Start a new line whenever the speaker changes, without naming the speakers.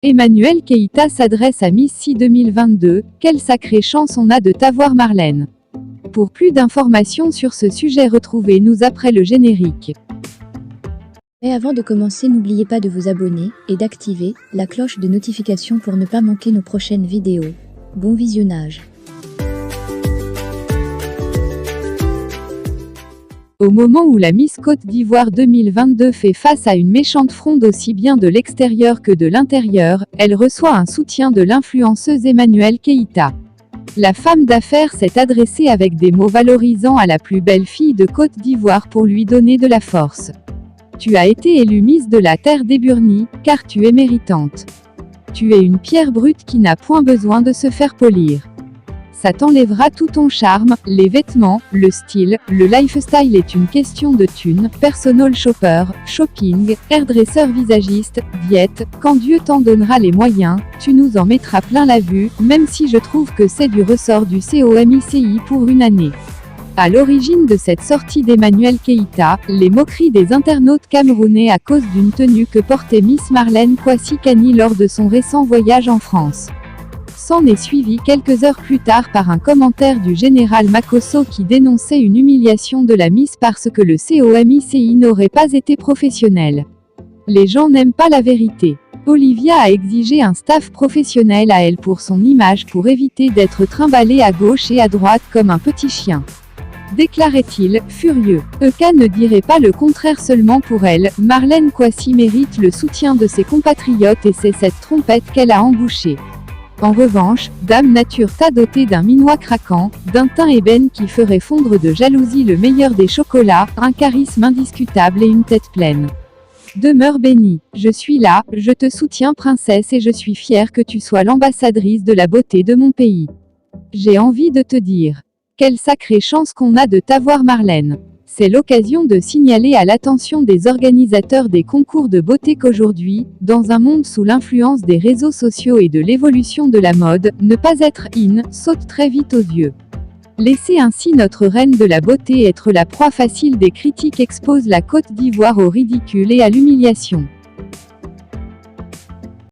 Emmanuel Keïta s'adresse à Miss Si 2022, quelle sacrée chance on a de t'avoir Marlène. Pour plus d'informations sur ce sujet, retrouvez-nous après le générique.
Mais avant de commencer, n'oubliez pas de vous abonner et d'activer la cloche de notification pour ne pas manquer nos prochaines vidéos. Bon visionnage.
Au moment où la Miss Côte d'Ivoire 2022 fait face à une méchante fronde aussi bien de l'extérieur que de l'intérieur, elle reçoit un soutien de l'influenceuse Emmanuel Keïta. La femme d'affaires s'est adressée avec des mots valorisants à la plus belle fille de Côte d'Ivoire pour lui donner de la force. Tu as été élue Miss de la Terre d'Eburnie, car tu es méritante. Tu es une pierre brute qui n'a point besoin de se faire polir. Ça t'enlèvera tout ton charme, les vêtements, le style, le lifestyle est une question de thunes, personal shopper, shopping, hairdresseur visagiste, diète, quand Dieu t'en donnera les moyens, tu nous en mettras plein la vue, même si je trouve que c'est du ressort du COMICI pour une année. À l'origine de cette sortie d'Emmanuel Keïta, les moqueries des internautes camerounais à cause d'une tenue que portait Miss Marlène Kwasi Kani lors de son récent voyage en France. S'en est suivi quelques heures plus tard par un commentaire du général Makosso qui dénonçait une humiliation de la Miss parce que le COMICI n'aurait pas été professionnel. Les gens n'aiment pas la vérité. Olivia a exigé un staff professionnel à elle pour son image pour éviter d'être trimballée à gauche et à droite comme un petit chien. Déclarait-il, furieux. Eka ne dirait pas le contraire seulement pour elle, Marlène Kwasi mérite le soutien de ses compatriotes et c'est cette trompette qu'elle a embouchée. En revanche, Dame Nature t'a doté d'un minois craquant, d'un teint ébène qui ferait fondre de jalousie le meilleur des chocolats, un charisme indiscutable et une tête pleine. Demeure bénie. Je suis là, je te soutiens princesse et je suis fière que tu sois l'ambassadrice de la beauté de mon pays. J'ai envie de te dire. Quelle sacrée chance qu'on a de t'avoir Marlène. C'est l'occasion de signaler à l'attention des organisateurs des concours de beauté qu'aujourd'hui, dans un monde sous l'influence des réseaux sociaux et de l'évolution de la mode, ne pas être in saute très vite aux yeux. Laisser ainsi notre reine de la beauté être la proie facile des critiques expose la Côte d'Ivoire au ridicule et à l'humiliation.